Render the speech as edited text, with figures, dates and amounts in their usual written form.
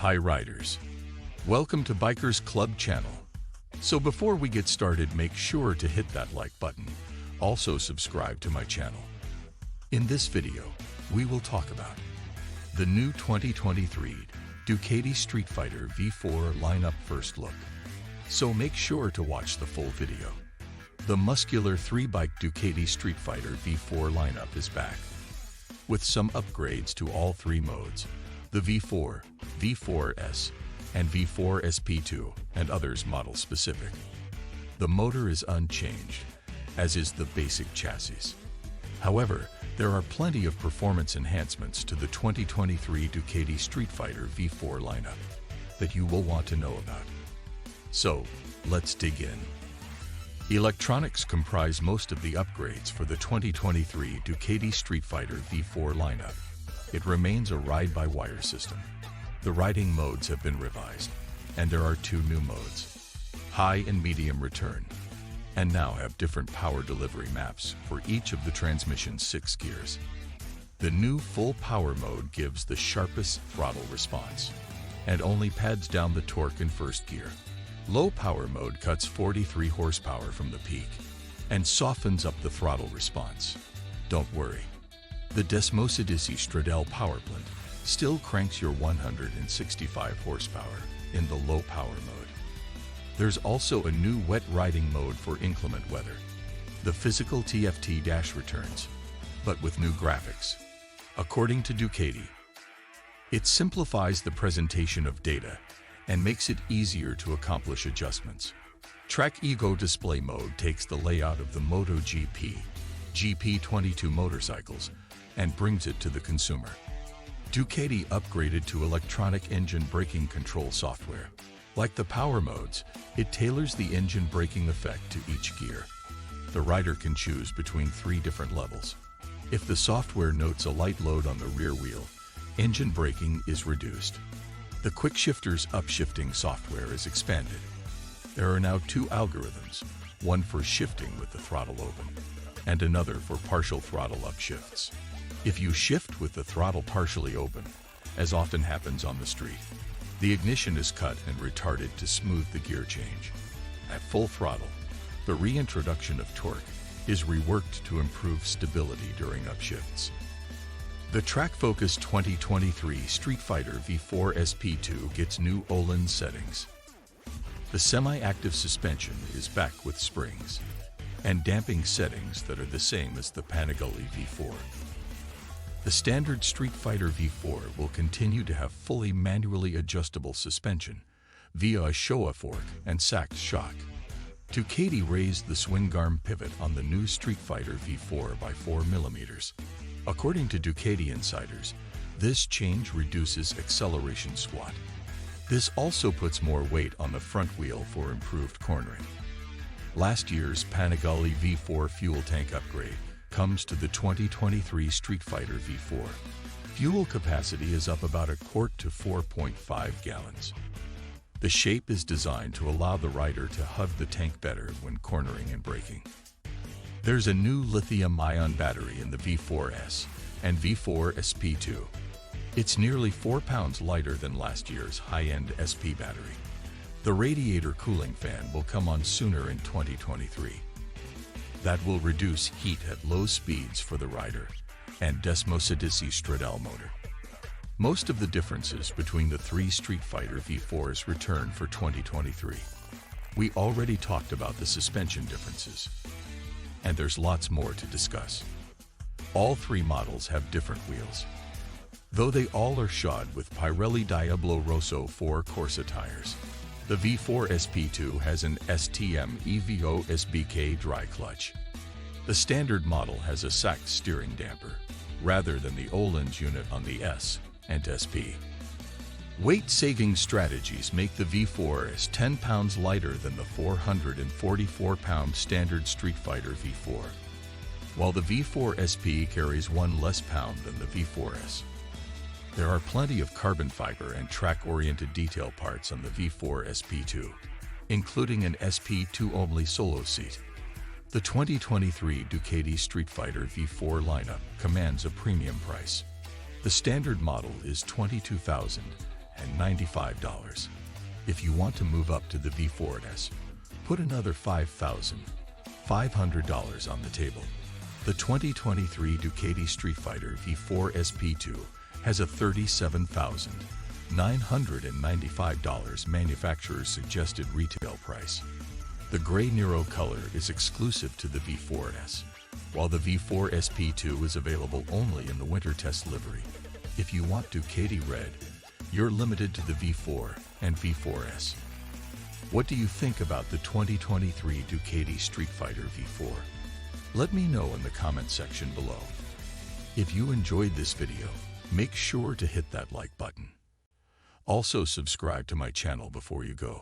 Hi riders, welcome to Bikers Club channel. So before we get started, make sure to hit that like button. Also subscribe to my channel. In this video, we will talk about the new 2023 Ducati Streetfighter V4 lineup first look. So make sure to watch the full video. The muscular 3-bike Ducati Streetfighter V4 lineup is back, with some upgrades to all three modes, the V4, V4S, and V4 SP2, and others model specific. The motor is unchanged, as is the basic chassis. However, there are plenty of performance enhancements to the 2023 Ducati Streetfighter V4 lineup that you will want to know about. So, let's dig in. Electronics comprise most of the upgrades for the 2023 Ducati Streetfighter V4 lineup. It remains a ride-by-wire system. The riding modes have been revised, and there are two new modes, high and medium return, and now have different power delivery maps for each of the transmission's 6 gears. The new full power mode gives the sharpest throttle response, and only pads down the torque in first gear. Low power mode cuts 43 horsepower from the peak and softens up the throttle response. Don't worry, the Desmosedici Stradale power plant still cranks your 165 horsepower in the low power mode. There's also a new wet riding mode for inclement weather. The physical TFT dash returns, but with new graphics. According to Ducati, it simplifies the presentation of data and makes it easier to accomplish adjustments. Track Ego display mode takes the layout of the MotoGP, GP22 motorcycles and brings it to the consumer. Ducati upgraded to electronic engine braking control software. Like the power modes, it tailors the engine braking effect to each gear. The rider can choose between 3 different levels. If the software notes a light load on the rear wheel, engine braking is reduced. The quickshifter's upshifting software is expanded. There are now 2 algorithms, one for shifting with the throttle open, and another for partial throttle upshifts. If you shift with the throttle partially open, as often happens on the street, the ignition is cut and retarded to smooth the gear change. At full throttle, the reintroduction of torque is reworked to improve stability during upshifts. The Track Focus 2023 Streetfighter V4 SP2 gets new Öhlins settings. The semi-active suspension is back with springs and damping settings that are the same as the Panigale V4. The standard Streetfighter V4 will continue to have fully manually adjustable suspension via a Showa fork and sacked shock. Ducati raised the swing arm pivot on the new Streetfighter V4 by 4 mm. According to Ducati insiders, this change reduces acceleration squat. This also puts more weight on the front wheel for improved cornering. Last year's Panigale V4 fuel tank upgrade comes to the 2023 Streetfighter V4. Fuel capacity is up about a quart to 4.5 gallons. The shape is designed to allow the rider to hug the tank better when cornering and braking. There's a new lithium-ion battery in the V4S and V4 SP2. It's nearly 4 pounds lighter than last year's high-end SP battery. The radiator cooling fan will come on sooner in 2023. That will reduce heat at low speeds for the rider and Desmosedici Stradale motor. Most of the differences between the 3 Streetfighter V4s return for 2023. We already talked about the suspension differences, and there's lots more to discuss. All 3 models have different wheels, though they all are shod with Pirelli Diablo Rosso 4 Corsa tires. The V4 SP2 has an STM EVO SBK dry clutch. The standard model has a sacked steering damper, rather than the Öhlins unit on the S and SP. Weight-saving strategies make the V4S 10 pounds lighter than the 444-pound standard Streetfighter V4, while the V4 SP carries 1 less pound than the V4S. There are plenty of carbon fiber and track-oriented detail parts on the V4 SP2, including an SP2 only solo seat. The 2023 Ducati Streetfighter V4 lineup commands a premium price. The standard model is $22,000 $995. If you want to move up to the V4S, put another $5,500 on the table. The 2023 Ducati Streetfighter V4 SP2 has a $37,995 manufacturer's suggested retail price. The gray Nero color is exclusive to the V4S, while the V4 SP2 is available only in the winter test livery. If you want Ducati red, you're limited to the V4 and V4S. What do you think about the 2023 Ducati Streetfighter V4? Let me know in the comment section below. If you enjoyed this video, make sure to hit that like button. Also subscribe to my channel before you go.